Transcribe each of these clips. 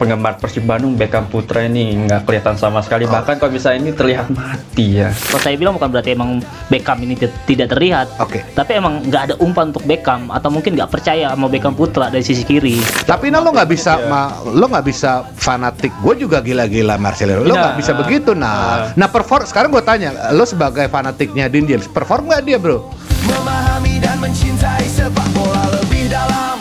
Penggemar Persib Bandung Beckham Putra ini nggak kelihatan sama sekali, bahkan kalau bisa ini terlihat mati ya. Kalau saya bilang bukan berarti emang Beckham ini tidak terlihat, tapi emang nggak ada umpan untuk Beckham, atau mungkin nggak percaya sama Beckham Putra dari sisi kiri. Tapi lo nggak bisa, lo nggak bisa fanatik. Gue juga gila-gila Marcelo. Lo nggak bisa begitu. Nah, perform. Sekarang gue tanya, lo sebagai fanatiknya Dean James, perform nggak dia, bro? Memahami dan mencintai sepak bola lebih dalam.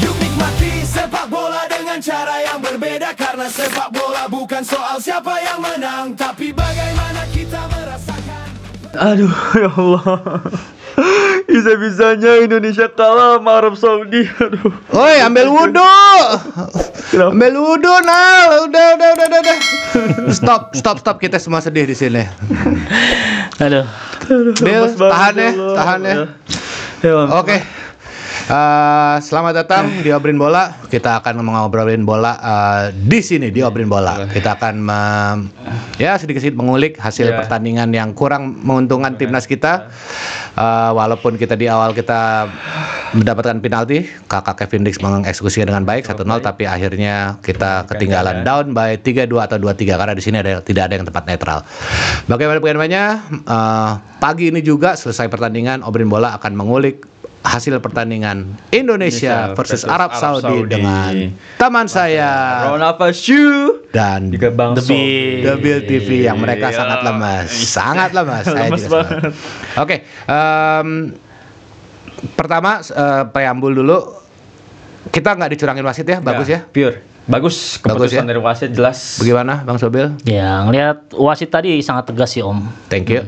Yuk nikmati sepak bola dengan cara yang berbeda, karena sepak bola bukan soal siapa yang menang, tapi bagaimana kita merasakan. Aduh ya Allah, bisa-bisanya Indonesia kalah sama Arab Saudi. Aduh. Woi, ambil wudhu. Ambil wudhu, nah. Udah. Stop. Kita semua sedih di sini. Aduh. Bill, tahan ya. Oke. Selamat datang di Obrin Bola. Kita akan ngobrolin bola di sini di Obrin Bola. Kita akan sedikit mengulik hasil pertandingan yang kurang menguntungkan timnas kita. Walaupun kita di awal kita mendapatkan penalti, kakak Kevin Dix mengeksekusinya dengan baik 1-0, tapi akhirnya kita ketinggalan down by 3-2 atau 2-3 karena di sini tidak ada yang tempat netral. Bagaimana pagi ini juga selesai pertandingan, Obrin Bola akan mengulik hasil pertandingan Indonesia versus Arab Saudi dengan teman saya Ronald Pashu dan juga Bang The Bill TV yang mereka sangat lemas. Saya juga sangat. Oke, pertama preambul dulu. Kita nggak dicurangin wasit ya, bagus ya? Pure. Bagus keputusan dari wasit, jelas. Bagaimana Bang Sobil? Ya, ngelihat wasit tadi sangat tegas sih Om. Thank you.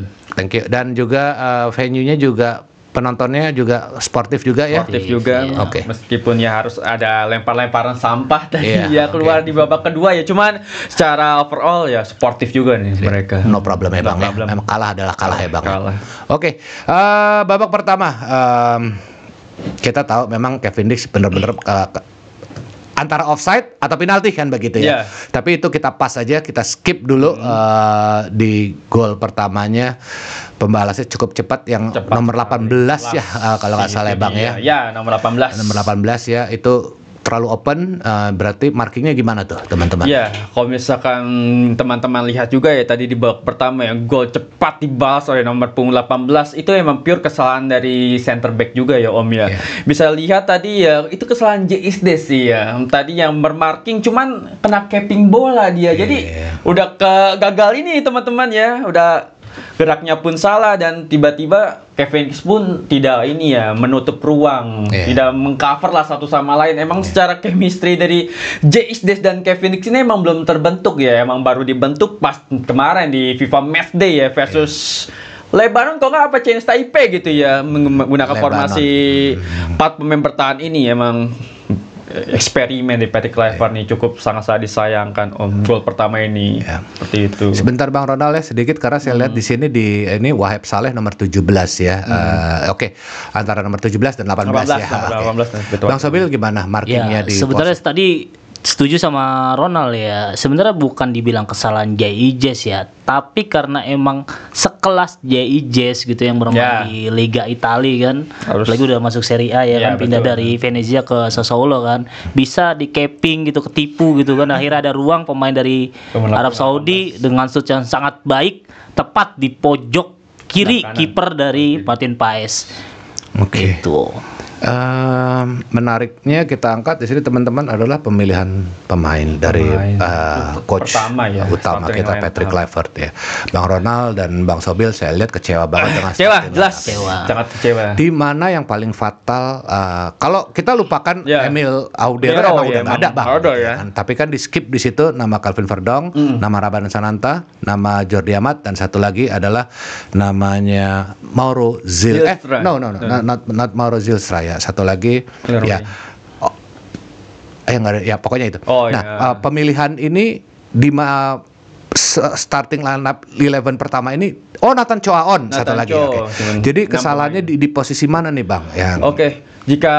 Dan juga venue-nya juga, penontonnya juga sportif juga ya. Sportif juga. Oke. Meskipun ya harus ada lempar-lemparan sampah tadi keluar di babak kedua ya, cuman secara overall ya sportif juga nih mereka. No problem ya Bang. Memang kalah adalah kalah ya Bang. Oke. Babak pertama kita tahu memang Kevin Dix benar-benar antara offside atau penalti kan begitu ya. Tapi itu kita pas aja, kita skip dulu di gol pertamanya. Pembalasnya cukup cepat yang nomor 18 ya kalau nggak salah ya Bang ya. Ya, nomor 18. Nomor 18 ya, itu terlalu open, berarti markingnya gimana tuh teman-teman? Ya, kalau misalkan teman-teman lihat juga ya tadi di babak pertama yang gol cepat dibalas oleh nomor punggung 18, itu emang pure kesalahan dari center back juga ya Om ya. Bisa lihat tadi ya, itu kesalahan JSD sih ya. Tadi yang bermarking cuman kena capping bola dia. Jadi udah gagal ini teman-teman ya, udah geraknya pun salah dan tiba-tiba Kevin Dix pun tidak menutup ruang, tidak mengcover lah satu sama lain. Emang secara chemistry dari JSD dan Kevin Dix ini emang belum terbentuk ya, emang baru dibentuk pas kemarin di FIFA Matchday ya versus Lebanon kok nggak apa Chance Taipei gitu ya, menggunakan formasi 4 pemain bertahan ini. Emang eksperimen di Patrick Kluivert nih cukup sangat disayangkan Om, gol pertama ini seperti itu. Sebentar Bang Ronald ya sedikit, karena saya lihat di sini ini Wahab Saleh nomor 17 ya. Oke, antara nomor 17 dan 18 ya. 18, Bang Sobil gimana markingnya di sebenarnya tadi setuju sama Ronald ya. Sebenarnya bukan dibilang kesalahan JIJS ya, tapi karena emang sekelas JIJS gitu yang bermain di Liga Italia kan, lagi udah masuk Serie A ya kan, pindah dari Venezia ke Sassuolo kan, bisa di capping gitu, ketipu gitu kan. Akhirnya ada ruang pemain dari Arab Saudi dengan shoot yang sangat baik, tepat di pojok kiri kiper dari Martin Paes. Oke. Gitu. Menariknya kita angkat di sini teman-teman adalah pemilihan pemain dari coach utama kita Patrick Kluivert ya. Bang Ronald dan Bang Sobil saya lihat kecewa banget dengan sangat kecewa. Di mana yang paling fatal kalau kita lupakan Emil Audero emang udah nggak ada Bang. Tapi kan di skip di situ nama Calvin Verdong, nama Rabadan Sananta, nama Jordi Amat, dan satu lagi adalah namanya Mauro Zilstra. Not Mauro Zilstra. Satu lagi pokoknya itu. Pemilihan ini di starting lineup 11 pertama ini Nathan Choaon satu lagi. Jadi kesalahannya di posisi mana nih Bang? Jika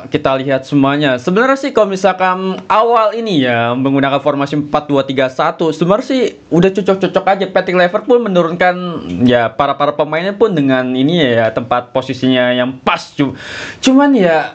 kita lihat semuanya, sebenarnya sih kalau misalkan awal ini ya menggunakan formasi 4-2-3-1, sebenarnya sih udah cocok-cocok aja. Patrick Kluivert pun menurunkan ya para pemainnya pun dengan ini ya tempat posisinya yang pas. Cuman ya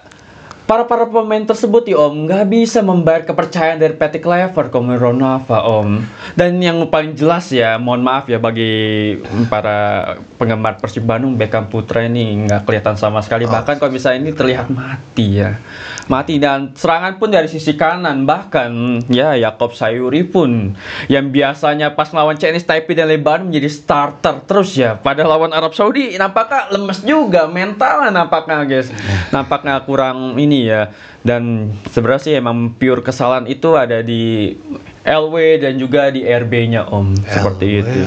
para pemain tersebut ya Om nggak bisa membayar kepercayaan dari Patrick Kluivert, Ronaldo Om. Dan yang paling jelas ya, mohon maaf ya bagi para penggemar Persib Bandung, Beckham Putra ini nggak kelihatan sama sekali. Bahkan kalau misalnya ini terlihat mati ya, mati. Dan serangan pun dari sisi kanan, bahkan ya Jakob Sayuri pun yang biasanya pas lawan Chinese Taipei dan Lebanon menjadi starter terus ya, pada lawan Arab Saudi nampaknya lemes juga mentalnya, nampaknya guys, nampaknya kurang ini ya. Dan sebenarnya sih emang pure kesalahan itu ada di LW dan juga di RB-nya Om, seperti itu.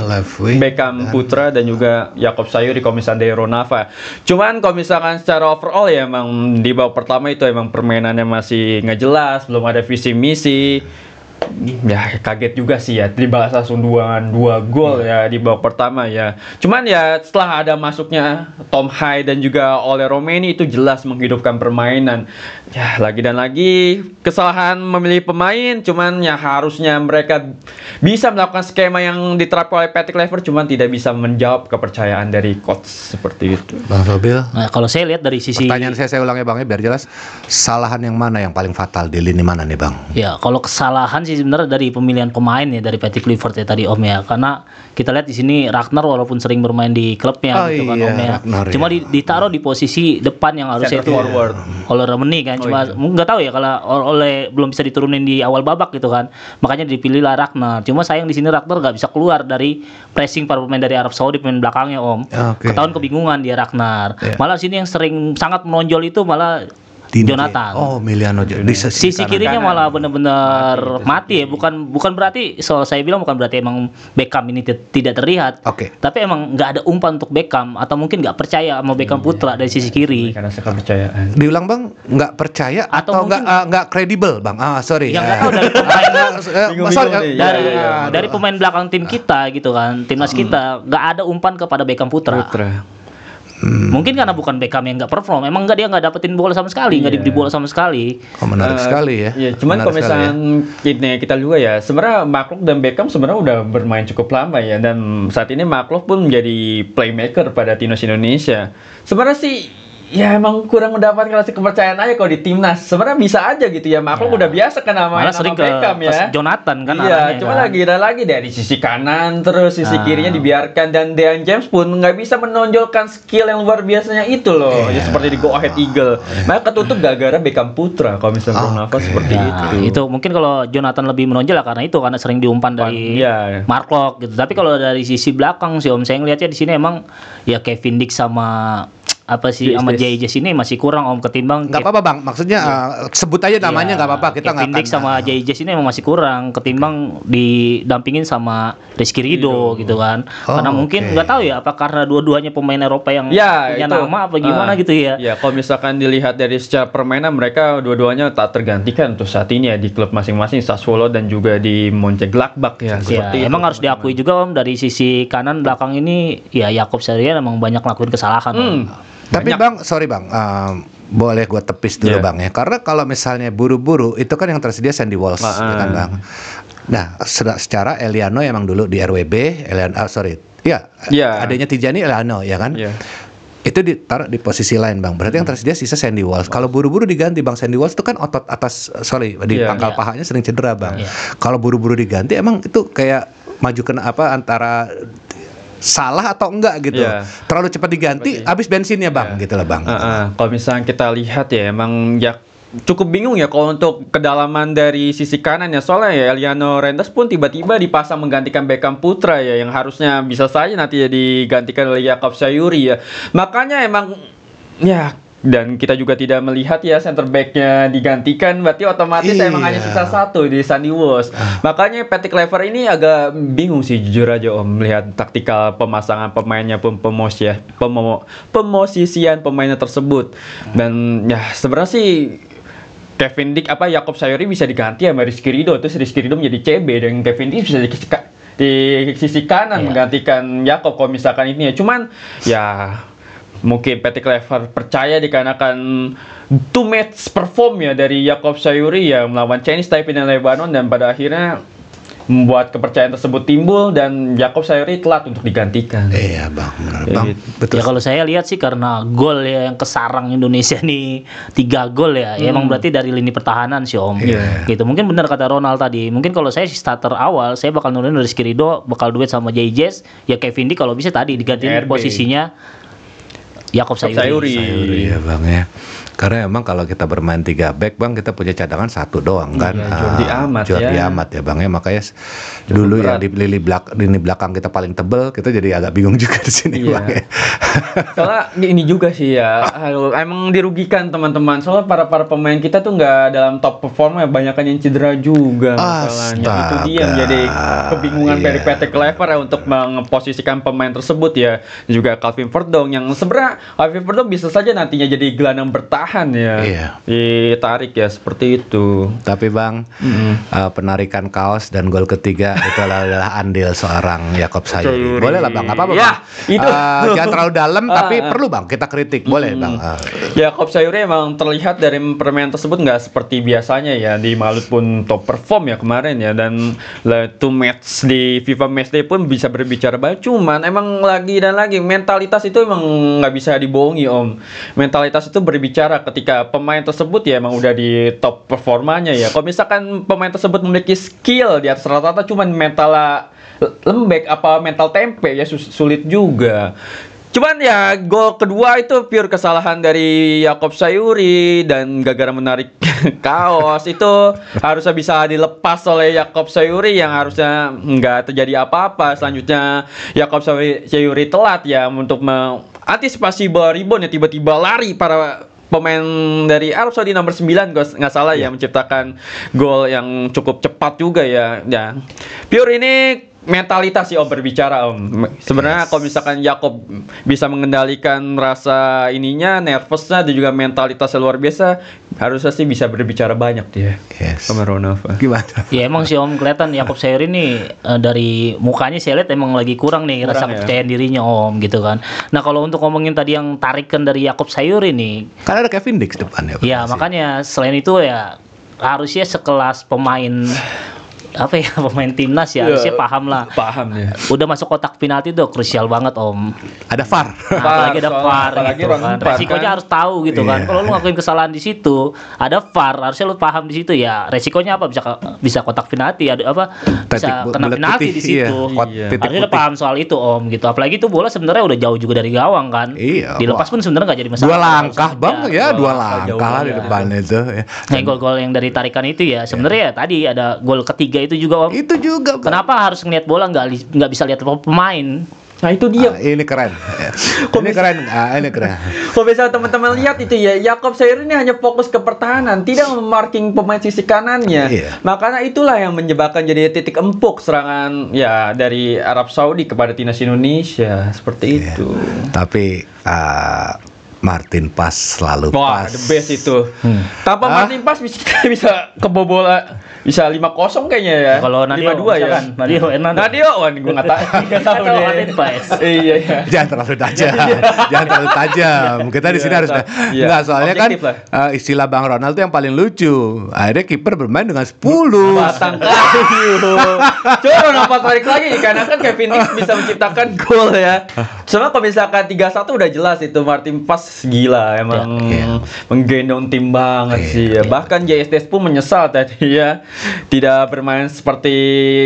Beckham Putra dan juga Jakob Sayuri kalau misalnya dari Ronaldo. Cuman kalau misalkan secara overall ya emang di babak pertama itu emang permainannya masih nggak jelas, belum ada visi misi. Ya kaget juga sih ya, dibalas langsung dua gol ya di babak pertama ya. Cuman ya setelah ada masuknya Tom Hai dan juga Ole Romeni itu jelas menghidupkan permainan. Ya lagi dan lagi kesalahan memilih pemain, cuman ya harusnya mereka bisa melakukan skema yang diterapkan oleh Patrick Kluivert, cuman tidak bisa menjawab kepercayaan dari coach seperti itu. Bang Sobil. Nah, kalau saya lihat dari sisi pertanyaan saya ulangi Bang ya biar jelas. Kesalahan yang mana yang paling fatal di lini mana nih Bang? Ya, kalau kesalahan sih sebenarnya dari pemilihan pemain ya dari Patrick Kluivert ya tadi Om ya. Karena kita lihat di sini Ragnar walaupun sering bermain di klubnya gitu kan Om ya. Ragnar, cuma ditaruh di posisi depan yang harusnya itu forward oleh Romeni kan. Cuma nggak tahu ya kalau oleh belum bisa diturunin di awal babak gitu kan. Makanya dipilihlah Ragnar. Cuma sayang di sini Ragnar nggak bisa keluar dari pressing para pemain dari Arab Saudi, pemain belakangnya Om. Ketahuan kebingungan dia Ragnar. Malah sini yang sering sangat menonjol itu malah Jonathan. Oh, Miliano di sisi kirinya malah benar-benar mati ya. Bukan berarti saya bilang bukan berarti emang Beckham ini tidak terlihat. Tapi emang nggak ada umpan untuk Beckham atau mungkin nggak percaya sama Beckham Putra dari sisi kiri. Karena kepercayaan. Diulang Bang, nggak percaya atau nggak kredibel Bang? Sorry. Yang nggak tahu dari pemain belakang tim kita gitu kan, timnas kita nggak ada umpan kepada Beckham Putra. Mungkin karena bukan Beckham yang nggak perform, emang dia nggak dapetin bola sama sekali, nggak diberi bola sama sekali. Menarik sekali ya. Iya, cuman kalau misalnya kita juga ya, sebenarnya Mark Klok dan Beckham sebenarnya udah bermain cukup lama ya, dan saat ini Mark Klok pun menjadi playmaker pada timnas Indonesia. Sebenarnya sih ya emang kurang mendapatkan kasih kepercayaan aja kalau di timnas. Sebenarnya bisa aja gitu ya. Maklum udah biasa kan main sama Beckham ya. Jonathan kan. Iya, cuma kan lagi dari sisi kanan terus sisi kirinya dibiarkan, dan Dean James pun nggak bisa menonjolkan skill yang luar biasanya itu loh. Ya seperti di Go Ahead Eagle. Maka ketutup gara-gara Beckham Putra kalau misalnya Ronaldo seperti itu. Itu mungkin kalau Jonathan lebih menonjol lah karena sering diumpan dari Mark Klok gitu. Tapi kalau dari sisi belakang sih Om, saya ngelihatnya di sini emang ya Kevin Dix sama sama JJ ini masih kurang Om, ketimbang nggak apa-apa Bang, maksudnya sebut aja namanya nggak apa-apa, kita nggak akan sama JJ ini emang masih kurang ketimbang didampingin sama Rizky Ridho gitu kan. Karena mungkin nggak tahu ya apa karena dua-duanya pemain Eropa yang punya nama apa gimana gitu ya. Ya kalau misalkan dilihat dari secara permainan mereka dua-duanya tak tergantikan untuk saat ini ya di klub masing-masing, Sassuolo dan juga di Mönchengladbach ya. Emang harus diakui juga Om, dari sisi kanan belakang ini ya Jakob Sayuri emang banyak ngelakuin kesalahan Tapi Bang, sorry Bang, boleh gue tepis dulu Bang ya. Karena kalau misalnya buru-buru itu kan yang tersedia Sandy Walsh, ya kan Bang. Nah, secara Eliano emang dulu di RWB, adanya Tijani Eliano ya kan. Itu ditaruh di posisi lain Bang. Berarti yang tersedia sisa Sandy Walsh. Kalau buru-buru diganti Bang, Sandy Walsh itu kan otot atas di pangkal pahanya sering cedera Bang. Kalau buru-buru diganti emang itu kayak maju kena antara salah atau enggak gitu. Terlalu cepat diganti, habis bensinnya Bang, gitu lah Bang. Kalau misalnya kita lihat ya, emang ya cukup bingung ya kalau untuk kedalaman dari sisi kanan ya. Soalnya ya Eliano Rendas pun tiba-tiba dipasang menggantikan Beckham Putra ya, yang harusnya bisa saja nanti ya digantikan oleh Jakob Sayuri ya. Makanya emang ya, dan kita juga tidak melihat ya center back-nya digantikan, berarti otomatis emang hanya sisa satu di Sandy Walsh. Makanya Patrick Kluivert ini agak bingung sih jujur aja Om, melihat taktikal pemasangan pemainnya pun pemosisian pemainnya tersebut. Dan ya sebenarnya sih Kevin Dix Jakob Sayuri bisa diganti sama Rizky Ridho, terus Rizky Ridho menjadi CB dan Kevin Dix bisa di sisi kanan menggantikan Jakob kalau misalkan ini ya. Cuman ya mungkin Patrick Kluivert percaya dikarenakan two match perform ya dari Jakob Sayuri ya melawan Chinese Taipei dan Lebanon, dan pada akhirnya membuat kepercayaan tersebut timbul dan Jakob Sayuri telat untuk digantikan. Iya bang, benar bang. Betul. Ya kalau saya lihat sih karena gol ya yang kesarang Indonesia nih 3 gol ya, ya emang berarti dari lini pertahanan sih Om. Gitu. Mungkin benar kata Ronald tadi. Mungkin kalau saya sih starter awal, saya bakal nurunin Rizky Ridho, bakal duet sama Jay Jazz, ya Kevin D kalau bisa tadi digantiin posisinya Jakob Sayuri. Iya bang ya. Karena emang kalau kita bermain 3 back bang, kita punya cadangan 1 doang kan. Jordi Amat ya bang ya. Makanya dulu yang di lini belakang kita paling tebel, kita jadi agak bingung juga di sini bang ya. Soalnya ini juga sih ya, emang dirugikan teman-teman. Soalnya para pemain kita tuh nggak dalam top performa, banyakan yang cedera juga masalahnya. Itu dia menjadi kebingungan Peripete Clever ya untuk memposisikan pemain tersebut ya. Juga Calvin Verdong yang sebenarnya Calvin Verdong bisa saja nantinya jadi gelandang bertahan ya, ditarik ya seperti itu. Tapi bang, penarikan kaos dan gol ketiga itu adalah andil seorang Jakob Sayuri. Boleh lah bang, apa-apa ya, bang. Itu jangan terlalu dalam, tapi perlu bang kita kritik, boleh bang. Jakob Sayuri emang terlihat dari permainan tersebut nggak seperti biasanya ya. Di Malut pun top perform ya kemarin ya, dan to match di FIFA Matchday pun bisa berbicara banyak. Cuman emang lagi dan lagi mentalitas itu emang nggak bisa dibohongi Om. Mentalitas itu berbicara ketika pemain tersebut ya emang udah di top performanya ya. Kalau misalkan pemain tersebut memiliki skill di atas rata-rata, cuman mental lembek apa mental tempe ya sulit juga. Cuman ya gol kedua itu pure kesalahan dari Jakob Sayuri, dan gara-gara menarik kaos itu harusnya bisa dilepas oleh Jakob Sayuri yang harusnya nggak terjadi apa-apa. Selanjutnya Jakob Sayuri telat ya untuk mengantisipasi bola rebound ya, tiba-tiba lari para pemain dari Arab Saudi nomor 9 nggak salah ya, menciptakan gol yang cukup cepat juga ya. Pure ini mentalitas sih Om berbicara Om. Sebenarnya kalau misalkan Jakob bisa mengendalikan rasa ininya, nervousnya dan juga mentalitasnya luar biasa, harusnya sih bisa berbicara banyak dia. Sama Ronaldo. Gimana? Ya emang sih Om kelihatan Jakob Sayuri nih dari mukanya saya lihat emang lagi kurang nih rasa kepercayaan dirinya Om gitu kan. Nah kalau untuk ngomongin tadi yang tarikan dari Jakob Sayuri nih, kan ada Kevin Dix depan ya. Ya makanya selain itu ya harusnya sekelas pemain pemain timnas ya harusnya paham lah. Paham ya. Udah masuk kotak penalti tuh krusial banget Om. Ada VAR. Apalagi ada VAR gitu kan. Resikonya harus tahu gitu kan. Kalau lu ngakuin kesalahan di situ, ada VAR, harusnya lu paham di situ ya. Resikonya apa? Bisa kotak penalti, bisa kena penalti di situ. Harusnya udah paham soal itu Om gitu. Apalagi itu bola sebenarnya udah jauh juga dari gawang kan. Dilepas pun sebenarnya nggak jadi masalah. 2 langkah bang ya, 2 langkah lah di depan itu. Nah gol-gol yang dari tarikan itu ya sebenarnya ya tadi ada gol ketiga itu juga Om. Itu juga bang. Kenapa harus ngeliat bola nggak bisa lihat pemain? Nah itu dia. Ini keren. Ini keren. Ini keren. Kalau bisa teman-teman lihat itu ya, Jakob Sayuri ini hanya fokus ke pertahanan, tidak memarking pemain sisi kanannya. Makanya itulah yang menyebabkan jadi titik empuk serangan ya dari Arab Saudi kepada timnas Indonesia seperti itu. Tapi Martin Paes selalu pas. Wah, the best itu. Tanpa Martin Paes bisa kebobol, bisa 5-0 kayaknya ya. Kalau Nadio 5-2 ya. Nadio, gue nggak tahu deh. Martin Paes. Iya. Jangan terlalu tajam. Jangan terlalu tajam. Kita di sini harus enggak, soalnya kan istilah Bang Ronald itu yang paling lucu. Akhirnya kiper bermain dengan 10. Batang kayu. Coba Ronald tarik lagi karena kan Kevin Dix bisa menciptakan gol ya. Soalnya kalau misalkan 3-1 udah jelas itu Martin Paes gila emang menggendong tim banget sih ya. Bahkan JSTS pun menyesal tadi ya tidak bermain seperti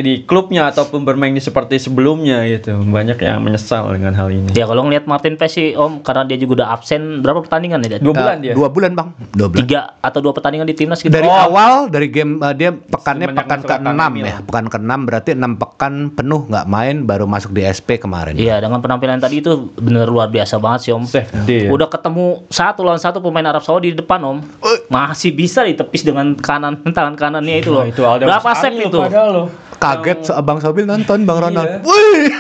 di klubnya ataupun bermain seperti sebelumnya gitu. Banyak yang menyesal dengan hal ini. Ya kalau ngelihat Martin Paes sih Om, karena dia juga udah absen berapa pertandingan ya? 2 bulan dia. 2 bulan Bang. 2 bulan. 3 atau 2 pertandingan di timnas gitu. Dari awal dari game dia pekan ke-6 ya. Pekan ke-6 berarti 6 pekan penuh nggak main, baru masuk di SP kemarin. Iya, dengan penampilan tadi itu bener luar biasa banget sih Om. Udah ketemu 1 lawan 1 pemain Arab Saudi di depan Om. Masih bisa ditepis dengan tangan kanannya itu loh. Berapa set itu? Kaget Bang Sobil nonton Bang Ronald. Wih.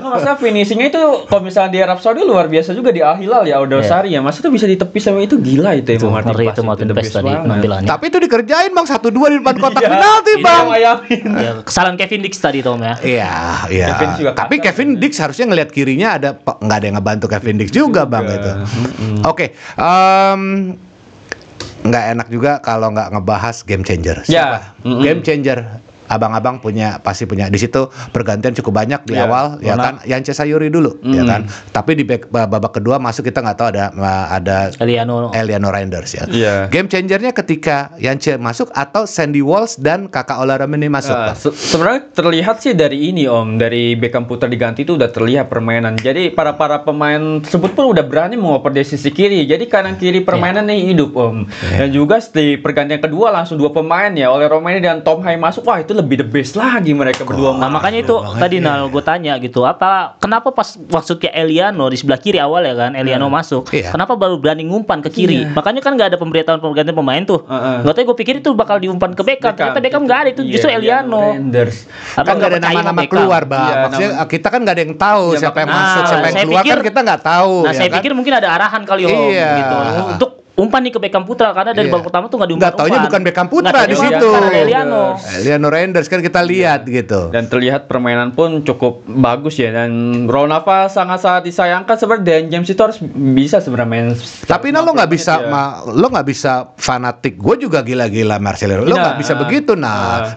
Masa finishingnya itu kalau misalnya di Arab Saudi luar biasa juga di Al Hilal ya, Odosari ya. Masa itu bisa ditepis sama itu, gila itu emang Martin Paes tadi penampilannya. Tapi itu dikerjain Bang 1-2 di depan kotak penalti Bang. Ya, kesalahan Kevin Dix tadi Tom ya. Iya. Tapi Kevin Dix harusnya ngelihat kirinya nggak ada yang ngebantu Kevin Dix juga Bang itu. Oke. Nggak enak juga kalau nggak ngebahas game changer. Siapa? Game changer abang-abang pasti punya. Di situ pergantian cukup banyak di Iya, awal, ya kan? Yance Sayuri dulu, ya kan? Tapi di babak kedua masuk kita nggak tahu ada Eliano Reinders ya. Iya. Game changernya ketika Yance masuk atau Sandy Walsh dan Kakak Olarameni masuk. Sebenarnya terlihat sih dari ini Om, dari Beckham Putra diganti itu udah terlihat permainan. Jadi para pemain tersebut pun udah berani mengoper dari sisi kiri. Jadi kanan kiri permainan nih hidup Om. Dan juga di pergantian kedua langsung 2 pemain ya, oleh Romeni dan Tom Hai masuk. Wah itu lebih the best lagi mereka berdua. Nah makanya itu tadi Nal gue tanya gitu, kenapa pas maksudnya Eliano di sebelah kiri awal ya kan, Eliano masuk, kenapa baru berani ngumpan ke kiri? Makanya kan nggak ada pemberitahuan pergantian pemain tuh. Nggak tahu, gue pikir itu bakal diumpan ke Beckham. Ternyata Beckham nggak ada, itu justru Eliano. Kan nggak ada nama-nama keluar, Bang. Maksudnya kita kan nggak ada yang tahu siapa yang masuk, siapa yang keluar, kan kita nggak tahu. Nah saya pikir mungkin ada arahan kali gitu untuk umpan nih ke Beckham Putra, karena dari babak pertama tuh nggak diumpan. Nggak taunya bukan Beckham Putra di situ. Eliano Reinders kan kita lihat gitu. Dan terlihat permainan pun cukup bagus ya, dan Ronaldo sangat-sangat disayangkan sebenarnya. Dan James itu harus bisa sebenarnya main. Tapi lo nggak bisa, lo nggak bisa fanatik. Gue juga gila-gila Marcelo. Lo nggak bisa begitu. Nah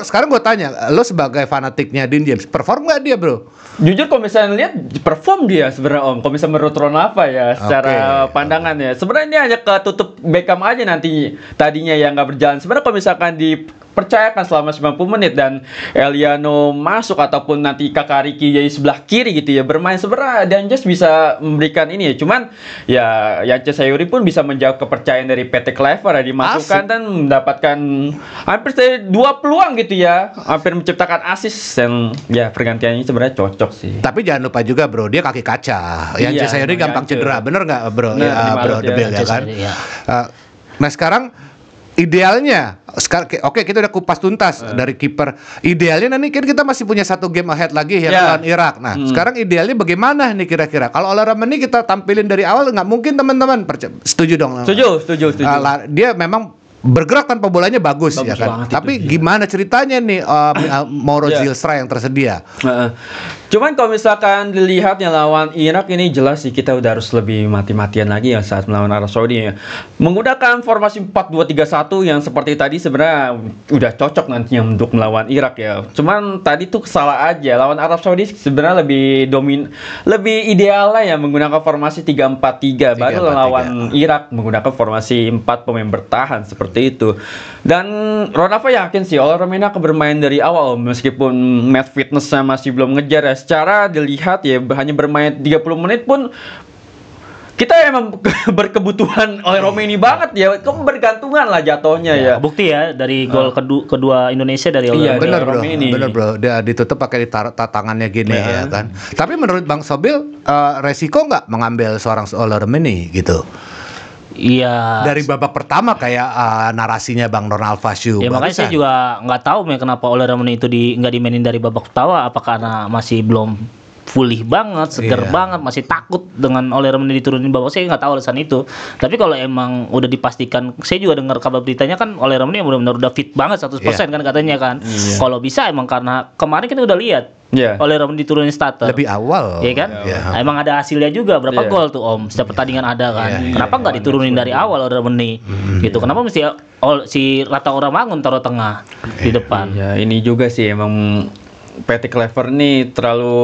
sekarang gue tanya, lo sebagai fanatiknya Dean James, perform nggak dia bro? Jujur kalau misalnya lihat perform dia sebenarnya Om. Kalau misalnya menurut Ronaldo ya, secara pandangan ya, sebenarnya ini hanya ketutup Beckham aja nanti tadinya yang nggak berjalan. Sebenarnya kalau misalkan dipercayakan selama 90 menit dan Eliano masuk ataupun nanti Kakak Riki jadi sebelah kiri gitu ya bermain, sebenarnya Dan Just bisa memberikan ini ya. Cuman ya Yance Sayuri pun bisa menjawab kepercayaan dari PT Clever ya, dimasukkan dan mendapatkan hampir 2 peluang gitu ya, hampir menciptakan assist, dan ya pergantiannya sebenarnya cocok sih. Tapi jangan lupa juga bro, dia kaki kaca. Yance Sayuri gampang cedera, bener nggak bro? Bro Debil ya kan. Nah sekarang idealnya oke, kita udah kupas tuntas dari kiper. Idealnya nanti kan kita masih punya 1 game ahead lagi ya lawan Irak. Nah sekarang idealnya bagaimana nih kira-kira? Kalau Olarameni kita tampilin dari awal nggak mungkin teman-teman. Setuju dong? Setuju. Dia memang bergerak tanpa bolanya bagus ya kan. Tapi gimana ceritanya nih Mauro Zilstra yang tersedia? Cuman kalau misalkan dilihat yang lawan Irak ini jelas sih kita udah harus lebih mati-matian lagi ya saat melawan Arab Saudi ya. Menggunakan formasi 4-2-3-1 yang seperti tadi sebenarnya udah cocok nantinya untuk melawan Irak ya. Cuman tadi tuh salah aja, lawan Arab Saudi sebenarnya lebih ideal lah ya menggunakan formasi 3-4-3. Baru lawan Irak menggunakan formasi 4 pemain bertahan seperti itu. Dan Ronaldo yakin sih Olarameni akan bermain dari awal meskipun match fitnessnya masih belum ngejar ya. Secara dilihat ya hanya bermain 30 menit pun kita emang berkebutuhan Olarameni banget ya, kebergantungan lah jatuhnya ya. Bukti ya dari gol kedua Indonesia dari Olarameni. Bener bro, dia ditutup pakai tangannya gini ya kan. Tapi menurut Bang Sobil resiko nggak mengambil seorang Olarameni gitu? Iya. Dari babak pertama kayak narasinya Bang Ronald Fasyu. Ya makanya saya juga nggak tahu kenapa Olarameni itu nggak dimainin dari babak pertama. Apa karena masih belum pulih banget, seger banget, masih takut dengan Olarameni diturunin babak. Saya nggak tahu alasan itu. Tapi kalau emang udah dipastikan, saya juga dengar kabar beritanya kan Olarameni benar-benar udah fit banget 100% kan katanya kan. Kalau bisa emang karena kemarin kita udah lihat. Olarameni diturunin starter lebih awal, ya kan? Emang ada hasilnya juga berapa gol tuh Om? Setiap pertandingan ada kan? Kenapa nggak diturunin dari awal Olarameni? Gitu. Kenapa mesti si Rata Oramangun taruh tengah di depan? Ya ini juga sih emang PT Clever nih terlalu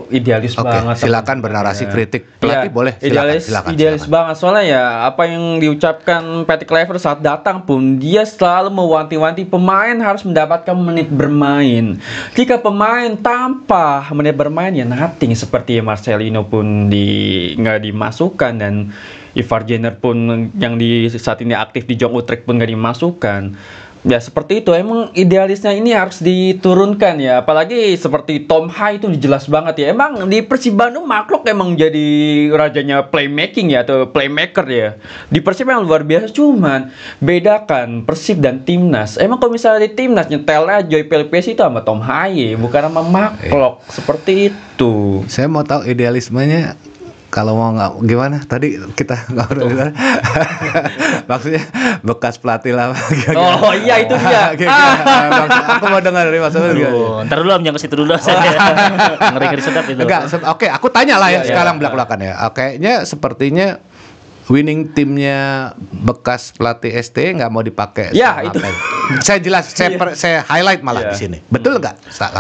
idealis banget. Silakan bernarasi kritik pelatih boleh. Idealis banget soalnya ya apa yang diucapkan PT Clever saat datang pun dia selalu mewanti-wanti pemain harus mendapatkan menit bermain. Jika pemain tanpa menit bermain ya nothing, seperti Marcelino pun nggak dimasukkan dan Ivar Jenner pun yang saat ini aktif di Jong Utrecht pun nggak dimasukkan. Ya seperti itu, emang idealisnya ini harus diturunkan ya. Apalagi seperti Tom Hai itu jelas banget ya. Emang di Persib Bandung makhluk emang jadi rajanya playmaking ya, atau playmaker ya. Di Persib yang luar biasa, cuman bedakan Persib dan Timnas. Emang kalau misalnya di Timnas nyetelnya Joy Pelipesi itu sama Tom Hai, bukan sama makhluk. Seperti itu. Saya mau tahu idealismenya. Kalau mau nggak gimana? Tadi kita ngobrol maksudnya bekas pelatih lama. Oh iya itu dia. Aku mau dengar dari Mas Abel. Ntar dulu jangan ke situ dulu saya. Ngeri sedap itu. Oke, aku tanya lah ya sekarang belak-belakan ya. Kayaknya sepertinya winning timnya bekas pelatih ST nggak mau dipakai. Ya, itu. Saya jelas, saya highlight malah di sini. Betul nggak?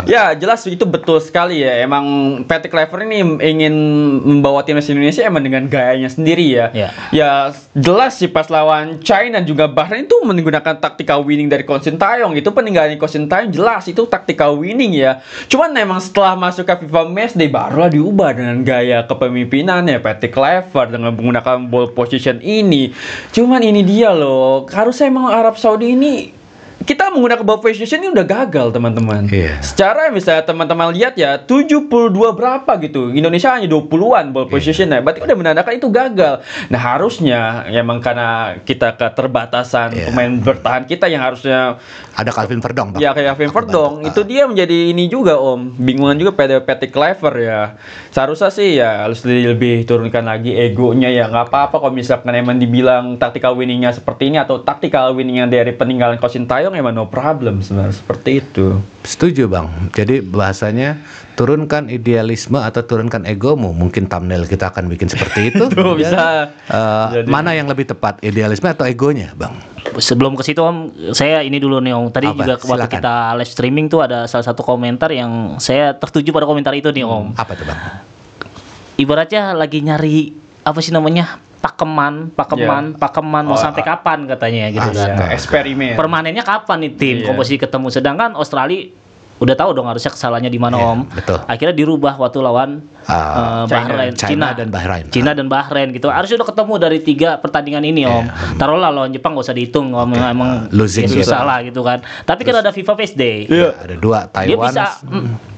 Ya, jelas itu betul sekali ya. Emang Patrick Kluivert ini ingin membawa timnas Indonesia emang dengan gayanya sendiri ya. Ya, jelas sih pas lawan China juga Bahrain itu menggunakan taktikal winning dari Coach Sintayong. Itu peninggalan Coach Sintayong jelas itu taktikal winning ya. Cuman emang setelah masuk ke FIFA Matchday barulah diubah dengan gaya kepemimpinannya Patrick Kluivert dengan menggunakan ball position ini. Cuman ini dia loh, harusnya emang Arab Saudi ini kita menggunakan ball position ini udah gagal teman-teman. Secara misalnya teman-teman lihat ya 72 berapa gitu. Indonesia hanya 20-an ball position ya. Berarti udah menandakan itu gagal. Nah, harusnya emang karena kita keterbatasan pemain bertahan kita yang harusnya ada Calvin Verdong. Ya, kayak Calvin Verdong. Itu dia menjadi ini juga Om. Bingungan juga pada Patrick Kluivert ya. Seharusnya sih ya harus lebih turunkan lagi egonya ya. Nggak apa-apa kalau misalkan emang dibilang tactical winningnya seperti ini atau tactical winningnya dari peninggalan Coach Sintayong emang no problem sebenarnya seperti itu. Setuju Bang. Jadi bahasanya turunkan idealisme atau turunkan egomu. Mungkin thumbnail kita akan bikin seperti itu. Tuh, bisa. Mana yang lebih tepat, idealisme atau egonya Bang? Sebelum ke situ Om, saya ini dulu nih Om. Tadi juga waktu kita live streaming tuh ada salah satu komentar yang saya tertuju pada komentar itu nih Om. Apa tuh Bang? Ibaratnya lagi nyari apa sih namanya? Pakeman mau sampai kapan katanya gitu kan. Eksperimen. Permanennya kapan nih tim komposisi ketemu, sedangkan Australia udah tahu dong harusnya kesalahannya di mana Om. Betul. Akhirnya dirubah waktu lawan Bahrain, China dan Bahrain. China dan Bahrain gitu. Harusnya udah ketemu dari 3 pertandingan ini Om. Taruhlah lawan Jepang gak usah dihitung Om, emang losing susah lah gitu kan. Tapi kan ada FIFA Matchday. Ada 2 Taiwan. Dia bisa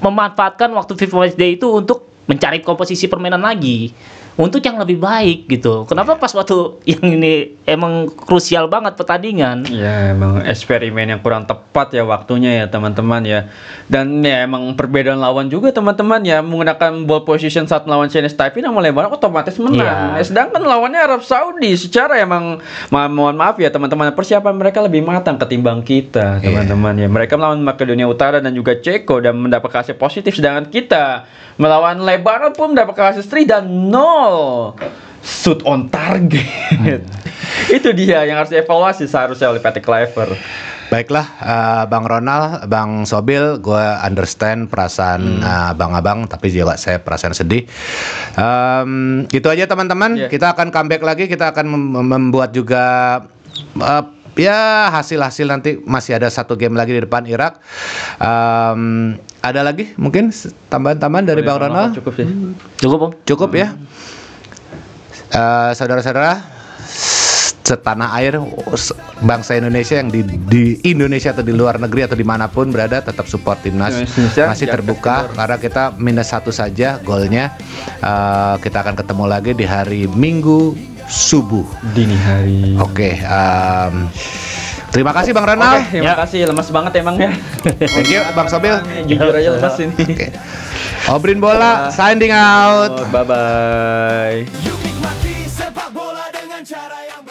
memanfaatkan waktu FIFA Matchday itu untuk mencari komposisi permainan lagi untuk yang lebih baik gitu. Kenapa pas waktu yang ini emang krusial banget pertandingan? Ya emang eksperimen yang kurang tepat ya waktunya ya teman-teman ya. Dan ya emang perbedaan lawan juga teman-teman ya, menggunakan ball position saat melawan Chinese Taipei yang Lebanon otomatis menang. Sedangkan lawannya Arab Saudi secara emang mohon maaf ya teman-teman, persiapan mereka lebih matang ketimbang kita teman-teman ya. Mereka melawan Makedonia Utara dan juga Ceko dan mendapat hasil positif, sedangkan kita melawan Lebanon pun mendapat hasil 3 dan 0 shoot on target. Itu dia yang harus dievaluasi seharusnya oleh Patrick Kluivert. Baiklah, Bang Ronald, Bang Sobil, gue understand perasaan abang-abang, tapi juga saya perasaan sedih. Gitu aja teman-teman. Kita akan comeback lagi, kita akan membuat juga ya hasil-hasil nanti. Masih ada 1 game lagi di depan Irak. Ada lagi mungkin tambahan-tambahan dari Bang Ronald? Cukup sih. Cukup Om. Cukup ya. Saudara-saudara setanah air bangsa Indonesia yang di Indonesia atau di luar negeri atau dimanapun berada, tetap support timnas. Masih terbuka karena kita -1 saja golnya. Kita akan ketemu lagi di hari Minggu subuh dini hari. Oke, terima kasih Bang Ronald. Terima kasih, lemas banget emang ya. Thank you Bang Sobil. Jujur aja lemas ini. Obrin Bola signing out. Bye bye. Yuk nikmati sepak bola dengan cara yang